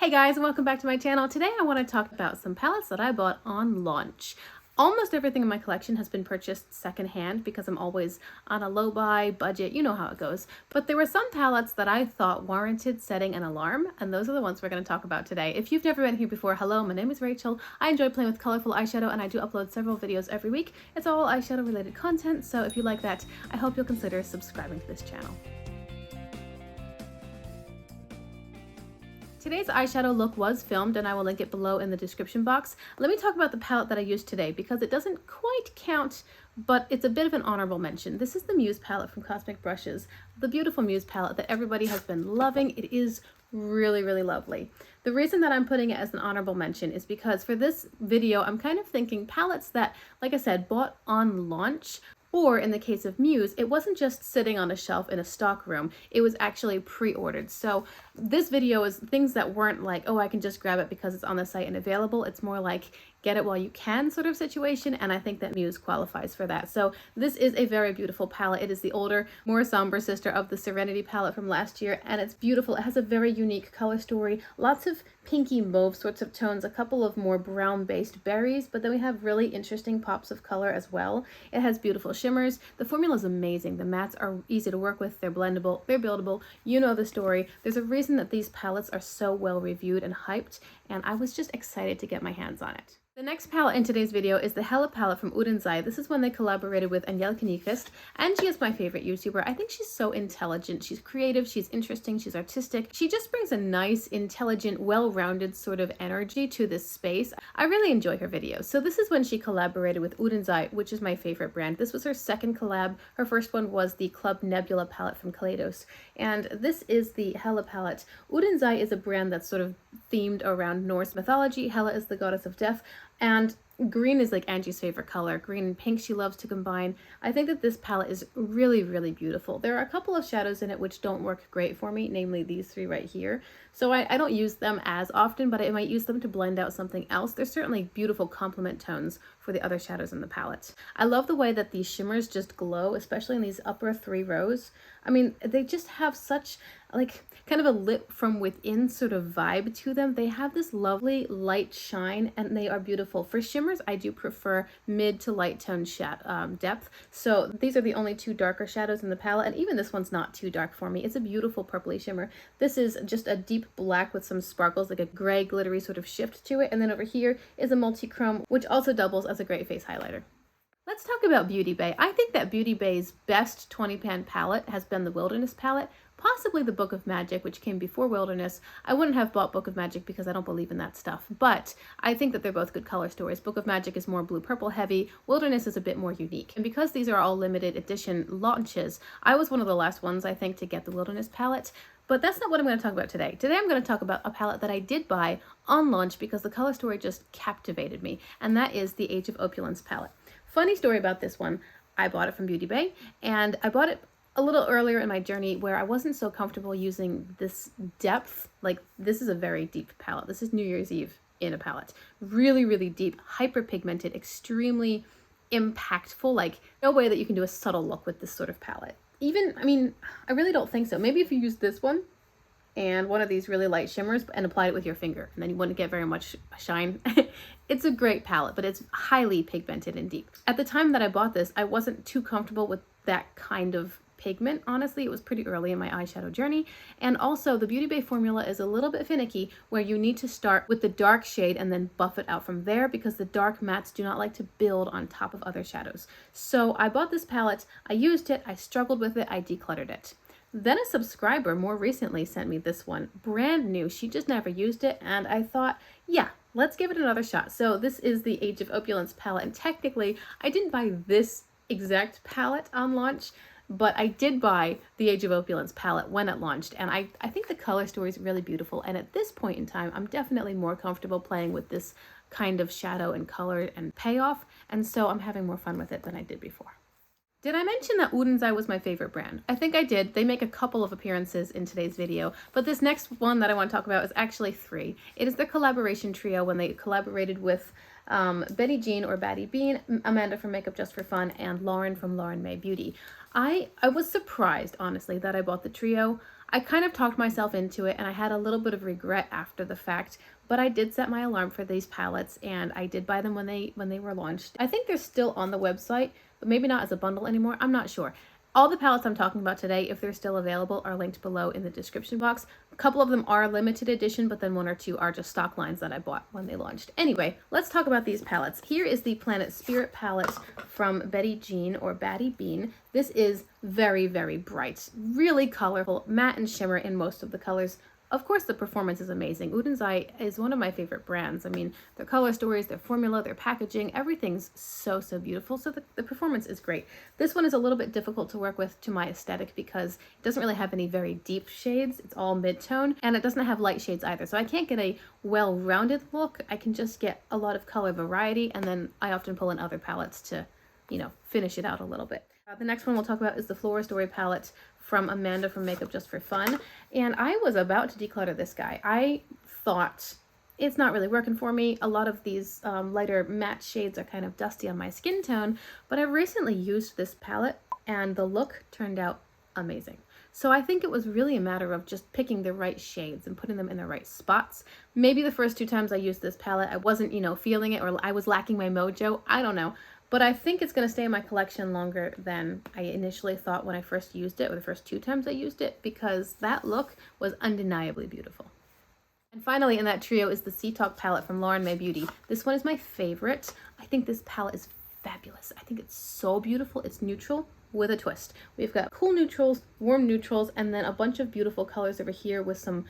Hey guys, and welcome back to my channel. Today I want to talk about some palettes that I bought on launch. Almost everything in my collection has been purchased secondhand because I'm always on a low buy budget, you know how it goes. But there were some palettes that I thought warranted setting an alarm, and those are the ones we're going to talk about today. If you've never been here before, hello, my name is Rachel. I enjoy playing with colorful eyeshadow and I do upload several videos every week. It's all eyeshadow related content, so if you like that, I hope you'll consider subscribing to this channel. Today's eyeshadow look was filmed and I will link it below in the description box. Let me talk about the palette that I used today because it doesn't quite count, but it's a bit of an honorable mention. This is the Muse palette from Cosmic Brushes, the beautiful Muse palette that everybody has been loving. It is really, really lovely. The reason that I'm putting it as an honorable mention is because for this video, I'm kind of thinking palettes that, like I said, bought on launch. Or in the case of Muse, it wasn't just sitting on a shelf in a stock room, it was actually pre-ordered. So this video is things that weren't like, oh, I can just grab it because it's on the site and available. It's more like get it while you can sort of situation, and I think that Muse qualifies for that. So this is a very beautiful palette. It is the older, more somber sister of the Serenity palette from last year, and it's beautiful. It has a very unique color story, lots of pinky mauve sorts of tones, a couple of more brown-based berries, but then we have really interesting pops of color as well. It has beautiful shimmers. The formula is amazing. The mattes are easy to work with. They're blendable. They're buildable. You know the story. There's a reason that these palettes are so well reviewed and hyped, and I was just excited to get my hands on it. The next palette in today's video is the Hela palette from Oden. This is when they collaborated with Angelica Nyqvist, and she is my favorite YouTuber. I think she's so intelligent. She's creative, she's interesting, she's artistic. She just brings a nice, intelligent, well-rounded sort of energy to this space. I really enjoy her videos. So this is when she collaborated with Oden, which is my favorite brand. This was her second collab. Her first one was the Club Nebula palette from Kaleidos, and this is the Hela palette. Oden is a brand that's sort of themed around Norse mythology. Hela is the goddess of death. And green is like Angie's favorite color. Green and pink she loves to combine. I think that this palette is really, really beautiful. There are a couple of shadows in it which don't work great for me, namely these three right here. So I don't use them as often, but I might use them to blend out something else. They're certainly beautiful complement tones for the other shadows in the palette. I love the way that these shimmers just glow, especially in these upper three rows. I mean, they just have such like kind of a lit from within sort of vibe to them. They have this lovely light shine and they are beautiful. For shimmers, I do prefer mid to light tone depth. So these are the only two darker shadows in the palette, and even this one's not too dark for me. It's a beautiful purpley shimmer. This is just a deep black with some sparkles, like a gray glittery sort of shift to it. And then over here is a multi-chrome, which also doubles as a great face highlighter. Let's talk about Beauty Bay. I think that Beauty Bay's best 20-pan palette has been the Wilderness palette, possibly the Book of Magic, which came before Wilderness. I wouldn't have bought Book of Magic because I don't believe in that stuff, but I think that they're both good color stories. Book of Magic is more blue-purple heavy. Wilderness is a bit more unique. And because these are all limited edition launches, I was one of the last ones, I think, to get the Wilderness palette. But that's not what I'm going to talk about today. Today I'm going to talk about a palette that I did buy on launch because the color story just captivated me, and that is the Age of Opulence palette. Funny story about this one. I bought it from Beauty Bay, and I bought it a little earlier in my journey where I wasn't so comfortable using this depth. Like, this is a very deep palette. This is New Year's Eve in a palette. Really, really deep, hyper pigmented, extremely impactful. Like, no way that you can do a subtle look with this sort of palette. Even, I mean, I really don't think so. Maybe if you use this one and one of these really light shimmers and applied it with your finger, and then you wouldn't get very much shine. It's a great palette, but it's highly pigmented and deep. At the time that I bought this, I wasn't too comfortable with that kind of pigment. Honestly, it was pretty early in my eyeshadow journey. And also the Beauty Bay formula is a little bit finicky, where you need to start with the dark shade and then buff it out from there because the dark mattes do not like to build on top of other shadows. So I bought this palette, I used it, I struggled with it, I decluttered it. Then a subscriber more recently sent me this one, brand new. She just never used it, and I thought, yeah, let's give it another shot. So this is the Age of Opulence palette, and technically I didn't buy this exact palette on launch, but I did buy the Age of Opulence palette when it launched, and I think the color story is really beautiful, and at this point in time, I'm definitely more comfortable playing with this kind of shadow and color and payoff, and so I'm having more fun with it than I did before. Did I mention that Oden was my favorite brand? I think I did. They make a couple of appearances in today's video, but this next one that I want to talk about is actually three. It is their collaboration trio when they collaborated with Betty Jean or Batty Bean, Amanda from Makeup Just for Fun, and Lauren from Lauren May Beauty. I was surprised, honestly, that I bought the trio. I kind of talked myself into it and I had a little bit of regret after the fact, but I did set my alarm for these palettes and I did buy them when they were launched. I think they're still on the website, but maybe not as a bundle anymore. I'm not sure. All the palettes I'm talking about today, if they're still available, are linked below in the description box. A couple of them are limited edition, but then 1 or 2 are just stock lines that I bought when they launched. Anyway, let's talk about these palettes. Here is the Planet Spirit palette from Betty Jean or Batty Bean. This is very, very bright, really colorful, matte and shimmer in most of the colors. Of course, the performance is amazing. Oden's is one of my favorite brands. I mean, their color stories, their formula, their packaging, everything's so, so beautiful. So the performance is great. This one is a little bit difficult to work with to my aesthetic because it doesn't really have any very deep shades. It's all mid-tone and it doesn't have light shades either. So I can't get a well-rounded look. I can just get a lot of color variety, and then I often pull in other palettes to, you know, finish it out a little bit. The next one we'll talk about is the Flora Story palette from Amanda from Makeup Just for Fun. And I was about to declutter this guy. I thought it's not really working for me. A lot of these lighter matte shades are kind of dusty on my skin tone, but I've recently used this palette and the look turned out amazing. So I think it was really a matter of just picking the right shades and putting them in the right spots. Maybe the first 2 times I used this palette, I wasn't, you know, feeling it, or I was lacking my mojo. I don't know. But I think it's going to stay in my collection longer than I initially thought when I first used it, or the first 2 times I used it, because that look was undeniably beautiful. And finally in that trio is the Sea Talk palette from Lauren May Beauty. This one is my favorite. I think this palette is fabulous. I think it's so beautiful. It's neutral with a twist. We've got cool neutrals, warm neutrals, and then a bunch of beautiful colors over here with some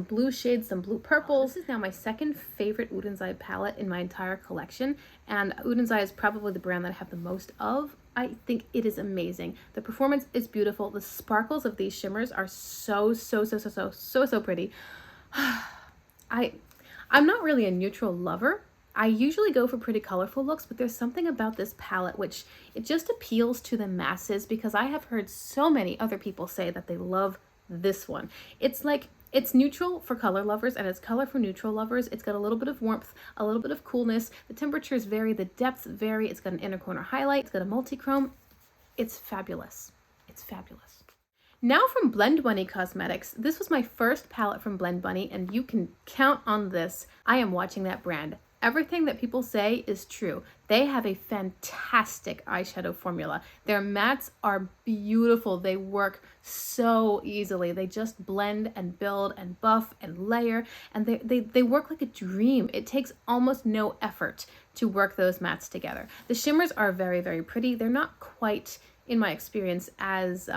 blue shades, some blue purples. This is now my second favorite Oden's palette in my entire collection, and Oden's is probably the brand that I have the most of. I think it is amazing. The performance is beautiful. The sparkles of these shimmers are so pretty. I'm not really a neutral lover. I usually go for pretty colorful looks, but there's something about this palette which it just appeals to the masses, because I have heard so many other people say that they love this one. It's like, it's neutral for color lovers and it's color for neutral lovers. It's got a little bit of warmth, a little bit of coolness. The temperatures vary, the depths vary. It's got an inner corner highlight. It's got a multi-chrome. It's fabulous. It's fabulous. Now from Blend Bunny Cosmetics. This was my first palette from Blend Bunny, and you can count on this. I am watching that brand. Everything that people say is true. They have a fantastic eyeshadow formula. Their mattes are beautiful. They work so easily. They just blend and build and buff and layer, and they work like a dream. It takes almost no effort to work those mattes together. The shimmers are very, very pretty. They're not quite, in my experience, as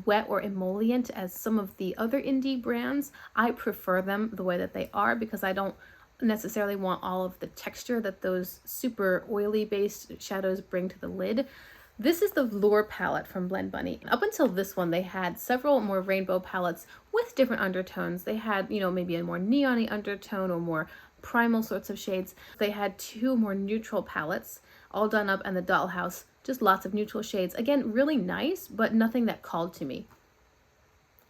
wet or emollient as some of the other indie brands. I prefer them the way that they are because I don't necessarily want all of the texture that those super oily based shadows bring to the lid. This is the Lure palette from Blend Bunny. Up until this one, they had several more rainbow palettes with different undertones. They had, you know, maybe a more neon-y undertone or more primal sorts of shades. They had 2 more neutral palettes, all done up, and the Dollhouse, just lots of neutral shades. Again, really nice, but nothing that called to me.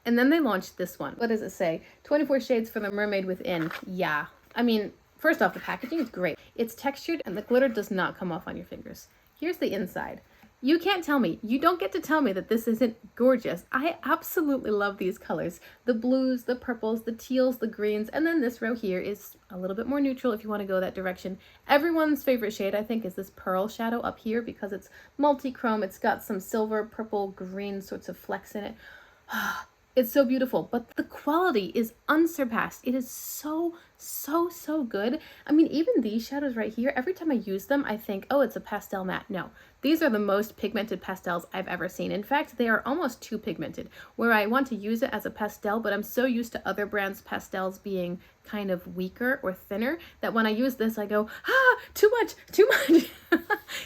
And then they launched this one. What does it say? 24 shades for the Mermaid Within. Yeah. I mean, first off, the packaging is great. It's textured and the glitter does not come off on your fingers. Here's the inside. You can't tell me, you don't get to tell me that this isn't gorgeous. I absolutely love these colors. The blues, the purples, the teals, the greens, and then this row here is a little bit more neutral if you want to go that direction. Everyone's favorite shade, I think, is this pearl shadow up here because it's multi-chrome. It's got some silver, purple, green sorts of flecks in it. It's so beautiful, but the quality is unsurpassed. It is so good. I mean, even these shadows right here, every time I use them, I think, oh, it's a pastel matte. No, these are the most pigmented pastels I've ever seen. In fact, they are almost too pigmented, where I want to use it as a pastel, but I'm so used to other brands' pastels being kind of weaker or thinner that when I use this, I go, too much.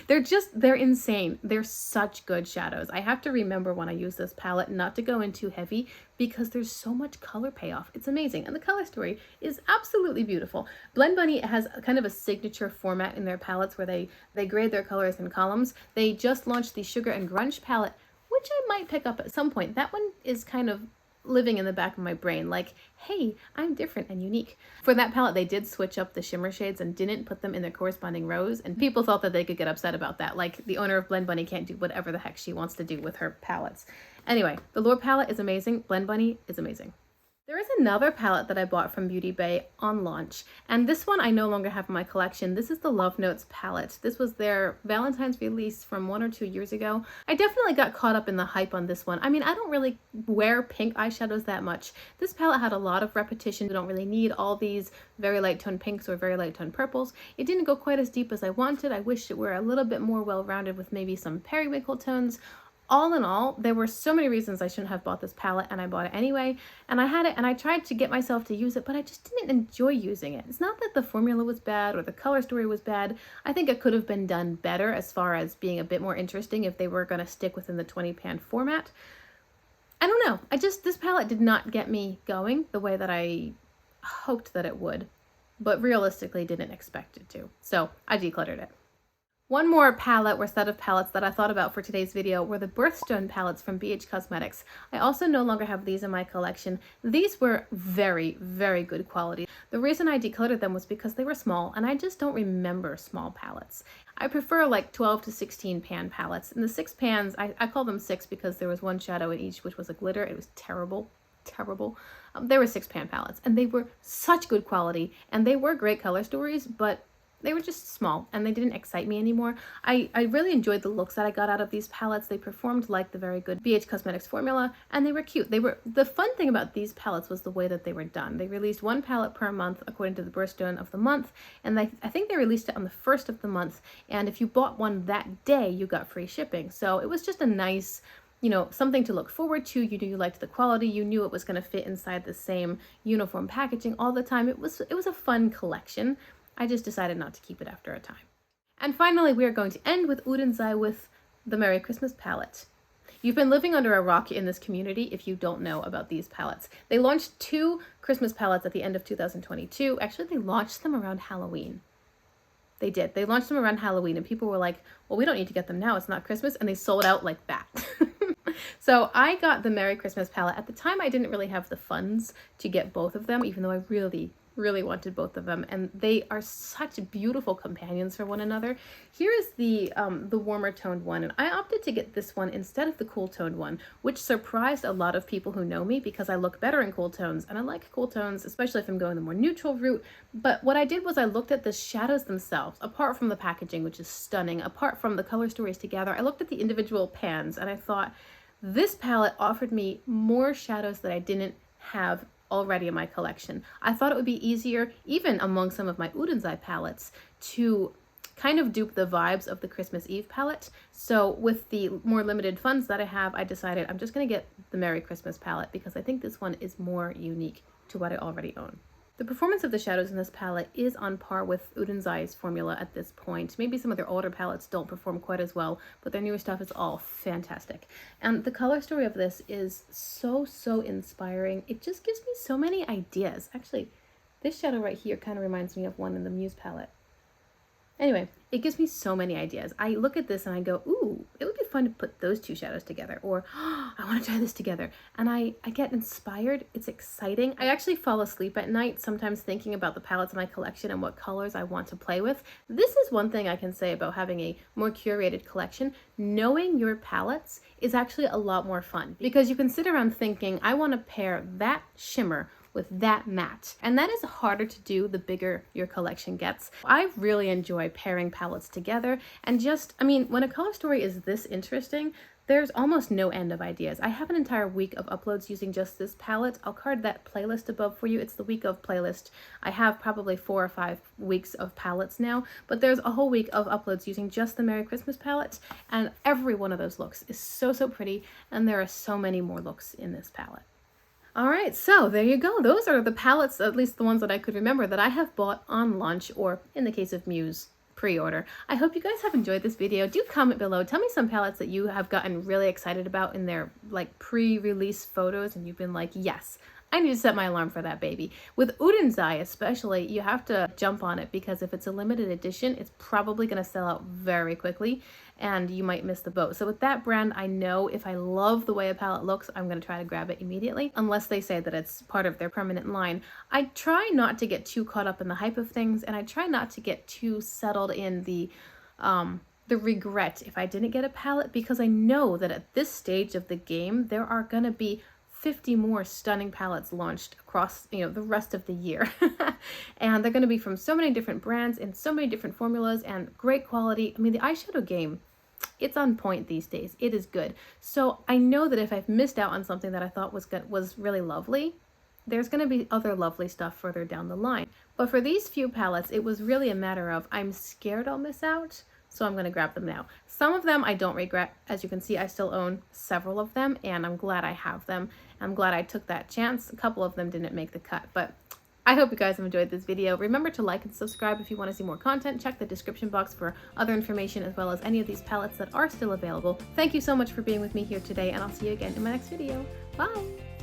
They're insane. They're such good shadows. I have to remember when I use this palette not to go in too heavy because there's so much color payoff. It's amazing. And the color story is absolutely beautiful. Blend Bunny has kind of a signature format in their palettes where they grade their colors in columns. They just launched the Sugar and Grunge palette, which I might pick up at some point. That one is kind of living in the back of my brain, like, hey, I'm different and unique. For that palette, they did switch up the shimmer shades and didn't put them in their corresponding rows, and people thought that they could get upset about that. Like, the owner of Blend Bunny can't do whatever the heck she wants to do with her palettes. Anyway, the Lure palette is amazing. Blend Bunny is amazing. There is another palette that I bought from Beauty Bay on launch, and this one I no longer have in my collection. This is the Love Notes palette. This was their Valentine's release from 1 or 2 years ago. I definitely got caught up in the hype on this one. I mean, I don't really wear pink eyeshadows that much. This palette had a lot of repetition. You don't really need all these very light toned pinks or very light toned purples. It didn't go quite as deep as I wanted. I wish it were a little bit more well-rounded with maybe some periwinkle tones. All in all, there were so many reasons I shouldn't have bought this palette, and I bought it anyway. And I had it, and I tried to get myself to use it, but I just didn't enjoy using it. It's not that the formula was bad or the color story was bad. I think it could have been done better as far as being a bit more interesting if they were going to stick within the 20 pan format. I don't know. This palette did not get me going the way that I hoped that it would, but realistically didn't expect it to. So I decluttered it. One more palette or set of palettes that I thought about for today's video were the Birthstone palettes from BH Cosmetics. I also no longer have these in my collection. These were very, very good quality. The reason I decluttered them was because they were small, and I just don't remember small palettes. I prefer like 12 to 16 pan palettes. And the 6 pans, I call them 6 because there was one shadow in each which was a glitter. It was terrible. Terrible. They were 6 pan palettes, and they were such good quality, and they were great color stories, but they were just small and they didn't excite me anymore. I really enjoyed the looks that I got out of these palettes. They performed like the very good BH Cosmetics formula, and they were cute. The fun thing about these palettes was the way that they were done. They released 1 palette per month according to the birthstone of the month, and I think they released it on the 1st of the month, and if you bought one that day, you got free shipping. So it was just a nice, you know, something to look forward to. You knew you liked the quality. You knew it was going to fit inside the same uniform packaging all the time. It was a fun collection. I just decided not to keep it after a time. And finally, we are going to end with Oden's Eye with the Merry Christmas palette. You've been living under a rock in this community if you don't know about these palettes. They launched 2 Christmas palettes at the end of 2022. Actually, they launched them around Halloween. They did. They launched them around Halloween, and people were like, well, we don't need to get them now. It's not Christmas. And they sold out like that. So I got the Merry Christmas palette. At the time, I didn't really have the funds to get both of them, even though I really wanted both of them, and they are such beautiful companions for one another. Here is the warmer toned one, and I opted to get this one instead of the cool toned one, which surprised a lot of people who know me because I look better in cool tones, and I like cool tones, especially if I'm going the more neutral route. But what I did was I looked at the shadows themselves, apart from the packaging, which is stunning, apart from the color stories together. I looked at the individual pans, and I thought this palette offered me more shadows that I didn't have already in my collection. I thought it would be easier, even among some of my Oden's Eye palettes, to kind of dupe the vibes of the Christmas Eve palette. So with the more limited funds that I have, I decided I'm just going to get the Merry Christmas palette because I think this one is more unique to what I already own. The performance of the shadows in this palette is on par with Oden's Eye's formula at this point. Maybe some of their older palettes don't perform quite as well, but their newer stuff is all fantastic. And the color story of this is so inspiring. It just gives me so many ideas. Actually, this shadow right here kind of reminds me of one in the Muse palette. Anyway, it gives me so many ideas. I look at this and I go, ooh, it would be fun to put those 2 shadows together, or oh, I want to try this together. And I get inspired. It's exciting. I actually fall asleep at night sometimes thinking about the palettes in my collection and what colors I want to play with. This is one thing I can say about having a more curated collection. Knowing your palettes is actually a lot more fun because you can sit around thinking, I want to pair that shimmer with that matte. And that is harder to do the bigger your collection gets. I really enjoy pairing palettes together and when a color story is this interesting, there's almost no end of ideas. I have an entire week of uploads using just this palette. I'll card that playlist above for you. It's the week of playlist. I have probably 4 or 5 weeks of palettes now, but there's a whole week of uploads using just the Merry Christmas palette, and every one of those looks is so pretty, and there are so many more looks in this palette. All right, so there you go. Those are the palettes, at least the ones that I could remember, that I have bought on launch, or in the case of Muse, pre-order. I hope you guys have enjoyed this video. Do comment below. Tell me some palettes that you have gotten really excited about in their like pre-release photos and you've been like, yes, I need to set my alarm for that baby. With Oden's Eye especially, you have to jump on it because if it's a limited edition, it's probably going to sell out very quickly and you might miss the boat. So with that brand, I know if I love the way a palette looks, I'm going to try to grab it immediately, unless they say that it's part of their permanent line. I try not to get too caught up in the hype of things, and I try not to get too settled in the the regret if I didn't get a palette, because I know that at this stage of the game, there are gonna be 50 more stunning palettes launched across, the rest of the year. And they're gonna be from so many different brands and so many different formulas and great quality. I mean, the eyeshadow game, it's on point these days. It is good. So I know that if I've missed out on something that I thought was really lovely, there's going to be other lovely stuff further down the line. But for these few palettes, it was really a matter of I'm scared I'll miss out, so I'm going to grab them now. Some of them I don't regret. As you can see, I still own several of them, and I'm glad I have them. I'm glad I took that chance. A couple of them didn't make the cut, but I hope you guys have enjoyed this video. Remember to like and subscribe if you want to see more content. Check the description box for other information as well as any of these palettes that are still available. Thank you so much for being with me here today, and I'll see you again in my next video. Bye!